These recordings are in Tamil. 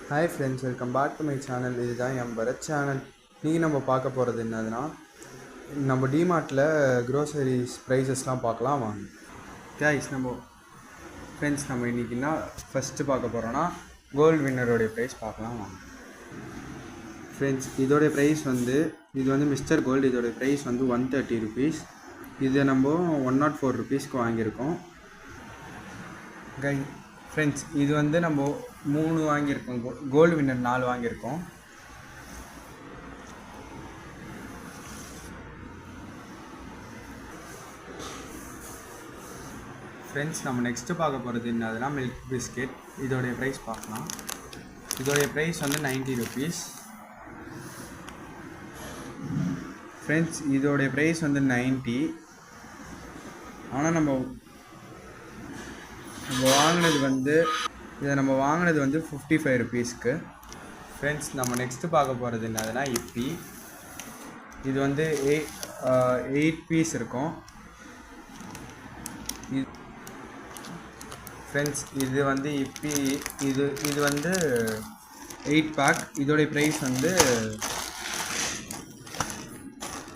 Hi friends, welcome back to my channel. இதுதான் என் பரத் சேனல். இன்றைக்கி நம்ம பார்க்க போகிறது என்னதுன்னா, நம்ம டிமார்ட்டில் க்ரோசரிஸ் ப்ரைஸஸ்லாம் பார்க்கலாம் வாங்க. கைஸ், நம்ம இன்றைக்கின்னா ஃபஸ்ட்டு பார்க்க போகிறோன்னா கோல்டு வின்னரோடைய ப்ரைஸ் பார்க்கலாம் வாங்க. ஃப்ரெண்ட்ஸ், இதோடைய ப்ரைஸ் இது வந்து மிஸ்டர் கோல்டு. இதோடைய ப்ரைஸ் வந்து 130 ருபீஸ். இதை நம்ம 104 ருபீஸ்க்கு வாங்கியிருக்கோம். ஃப்ரெண்ட்ஸ், இது வந்து நம்ம 3 வாங்கியிருக்கோம். கோல்டு வின்னர் 4 வாங்கியிருக்கோம். ஃப்ரெண்ட்ஸ், நம்ம நெக்ஸ்ட்டு பார்க்க போகிறது என்னதுன்னா மில்க் பிஸ்கெட். இதோடைய ப்ரைஸ் பார்க்கலாம். இதோடைய ப்ரைஸ் வந்து 90 ருபீஸ். ஃப்ரெண்ட்ஸ், இதோடைய ப்ரைஸ் வந்து 90. ஆனால் நம்ம வாங்கினது வந்து 55 ருபீஸ்க்கு. ஃப்ரெண்ட்ஸ், நம்ம நெக்ஸ்ட்டு பார்க்க போகிறது என்னதுன்னா இப்பி. இது வந்து 8 பீஸ் இருக்கும். ஃப்ரெண்ட்ஸ், இது வந்து இப்பி. இது வந்து 8 பேக். இதோடைய ப்ரைஸ் வந்து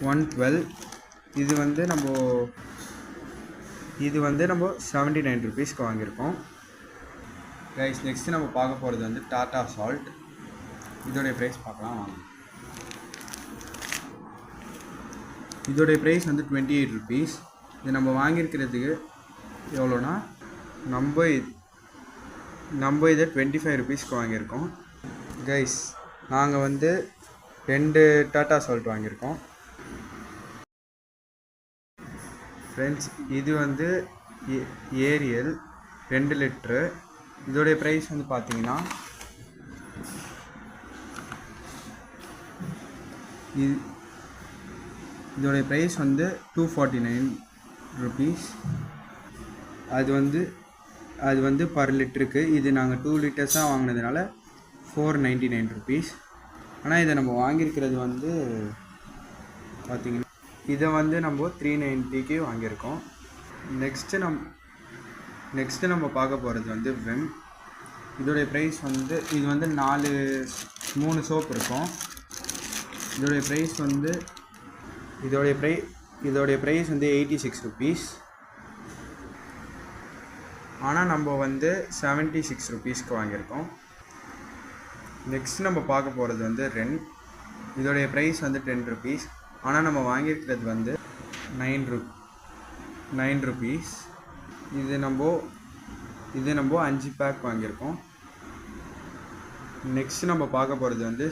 112. இது வந்து நம்ம 79 ருபீஸ்க்கு வாங்கியிருக்கோம். ரைஸ், நெக்ஸ்ட்டு நம்ம பார்க்க போகிறது வந்து டாட்டா சால்ட். இதோடைய ப்ரைஸ் பார்க்கலாம் வாங்க. இதோடைய ப்ரைஸ் வந்து 28 ருபீஸ். இது நம்ம வாங்கியிருக்கிறதுக்கு எவ்வளோனா, நம்ம இதை 25 ருபீஸ்க்கு வாங்கியிருக்கோம். கைஸ், நாங்கள் வந்து 2 டாட்டா சால்ட் வாங்கியிருக்கோம். ஃப்ரெண்ட்ஸ், இது வந்து ஏரியல் 2 லிட்ரு. இதோடைய ப்ரைஸ் வந்து பார்த்தீங்கன்னா இதோடைய ப்ரைஸ் வந்து 249 ருபீஸ். அது வந்து பர் லிட்டருக்கு. இது நாங்கள் 2 லிட்டர்ஸாக வாங்கினதுனால 499 ருபீஸ். ஆனால் இதை நம்ம வாங்கியிருக்கிறது வந்து பார்த்திங்கன்னா இதை வந்து நம்ம 390க்கு வாங்கியிருக்கோம். நெக்ஸ்ட்டு நம்ம பார்க்க போகிறது வந்து வெம். இதோடைய ப்ரைஸ் வந்து இது வந்து 3 சோப் இருக்கும். இதோடைய ப்ரைஸ் வந்து 86 ருபீஸ். ஆனால் நம்ம வந்து 76 ருபீஸ்க்கு வாங்கியிருக்கோம். நெக்ஸ்ட் நம்ம பார்க்க போகிறது வந்து ரென். இதோடைய ப்ரைஸ் வந்து 10 ருபீஸ். ஆனால் நம்ம வாங்கியிருக்கிறது வந்து 9 ருபீஸ். இது நம்ம 5 பேக் வாங்கியிருக்கோம். நெக்ஸ்ட் நம்ம பார்க்க போகிறது வந்து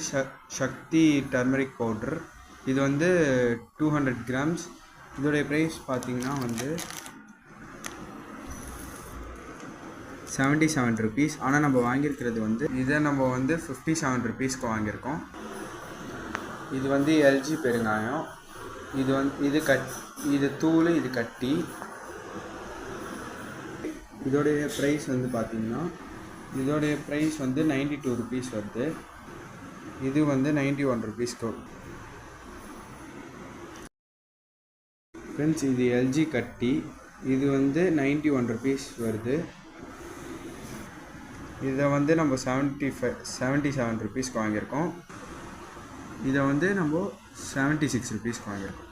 சக்தி டர்மரிக் பவுடர். இது வந்து 200 கிராம்ஸ். இதோடைய ப்ரைஸ் பார்த்திங்கன்னா வந்து 77 ருபீஸ். ஆனால் நம்ம வாங்கியிருக்கிறது வந்து இதை நம்ம வந்து 57 ருபீஸ்க்கு வாங்கியிருக்கோம். இது வந்து எல்ஜி பெருங்காயம். இது தூள், இது கட்டி. இதோடைய ப்ரைஸ் வந்து பார்த்திங்கன்னா இதோடைய ப்ரைஸ் வந்து 92 ருபீஸ் வருது. இது வந்து 91 ருபீஸ்க்கு. ஃப்ரெண்ட்ஸ், இது எல்ஜி கட்டி. இது வந்து 91 ருபீஸ் வருது. இதை வந்து நம்ம 77 ருபீஸ்க்கு வாங்கியிருக்கோம். இதை வந்து நம்ம 76 ருபீஸ்க்கு வாங்கியிருக்கோம்.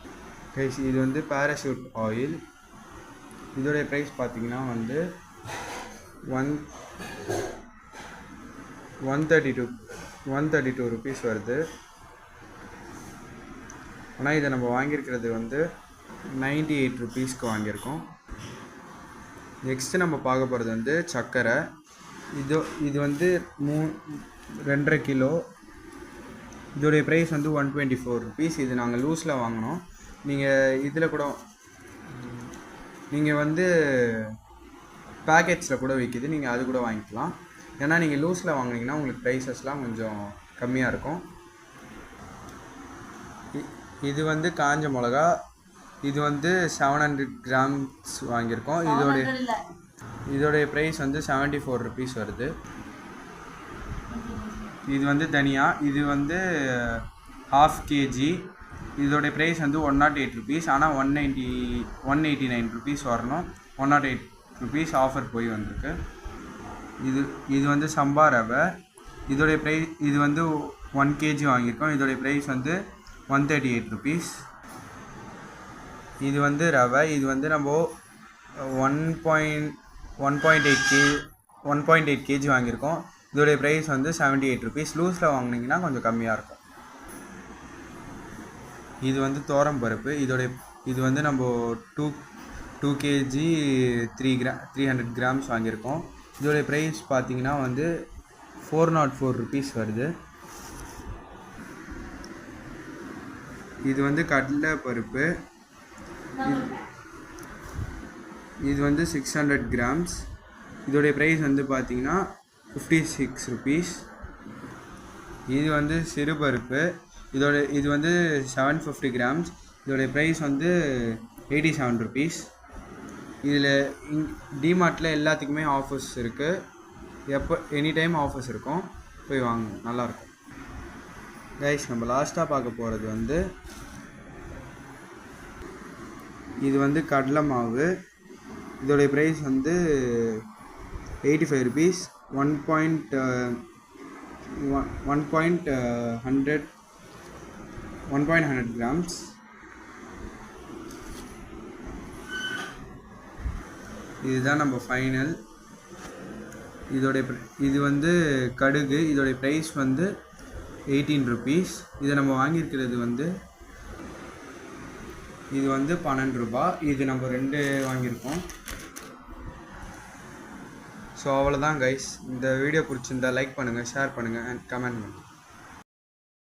கைஸ், இது வந்து பேராஷூட் ஆயில். இதோடைய ப்ரைஸ் பார்த்திங்கன்னா வந்து 132 ருபீஸ் வருது. ஆனால் இதை நம்ம வாங்கியிருக்கிறது வந்து 98 ருபீஸ்க்கு வாங்கியிருக்கோம். நெக்ஸ்ட்டு நம்ம பார்க்க போகிறது வந்து சர்க்கரை. இது வந்து 2.5 கிலோ. இதோடைய ப்ரைஸ் வந்து 124 ருபீஸ். இது நாங்கள் லூஸில் வாங்கினோம். நீங்கள் வந்து பேக்கெட்ஸில் கூட விற்கிது. நீங்கள் அது கூட வாங்கிக்கலாம். ஏன்னா நீங்கள் லூஸில் வாங்கினீங்கன்னா உங்களுக்கு ப்ரைஸஸ்லாம் கொஞ்சம் கம்மியாக இருக்கும். இது வந்து காஞ்ச மிளகா. இது வந்து 700 கிராம்ஸ் வாங்கியிருக்கோம். இதோடைய ப்ரைஸ் வந்து 74 ருபீஸ் வருது. இது வந்து தனியா. இது வந்து 1/2 kg. இதோடைய ப்ரைஸ் வந்து 108 ருபீஸ். ஆனால் 189 ருபீஸ் வரணும். 108 ருபீஸ் ஆஃபர் போய் வந்திருக்கு. இது வந்து சம்பா ரவை. இதோடைய ப்ரைஸ் இது வந்து 1 kg வாங்கியிருக்கோம். இதோடைய ப்ரைஸ் வந்து 138 rupees. இது வந்து ரவை. இது வந்து நம்ம 1.8 kg வாங்கியிருக்கோம். இதோடைய ப்ரைஸ் வந்து 78 rupees. லூஸில் வாங்கினீங்கன்னா கொஞ்சம் கம்மியாக இருக்கும். இது வந்து பருப்பு. இது வந்து நம்ம 2 kg 300 grams வாங்கியிருக்கோம். இதோடைய ப்ரைஸ் பார்த்தீங்கன்னா வந்து 404 rupees வருது. இது வந்து கடலை பருப்பு. இது வந்து 600 grams. இதோடைய ப்ரைஸ் வந்து பார்த்தீங்கன்னா 56 rupees. இது வந்து சிறுபருப்பு. இது வந்து 750 grams. இதோடைய ப்ரைஸ் வந்து 87 rupees. இதில் டிமார்ட்டில் எல்லாத்துக்குமே ஆஃபர்ஸ் இருக்குது. எனி டைம் ஆஃபர்ஸ் இருக்கும், போய் வாங்க, நல்லாயிருக்கும். கைஸ், நம்ம லாஸ்ட்டாக பார்க்க போகிறது வந்து இது வந்து கடலை மாவு. இதோடைய ப்ரைஸ் வந்து 85 rupees. 1.100 grams. இதுதான் நம்ம ஃபைனல். இது வந்து கடுகு. இதோடைய ப்ரைஸ் வந்து 18 rupees. இதை நம்ம வாங்கியிருக்கிறது வந்து இது வந்து 12 ரூபாய். இது நம்ம 2 வாங்கியிருக்கோம். ஸோ அவ்வளோதான் கைஸ். இந்த வீடியோ பிடிச்சிருந்தா லைக் பண்ணுங்கள், ஷேர் பண்ணுங்கள் அண்ட் கமெண்ட் பண்ணுங்கள்.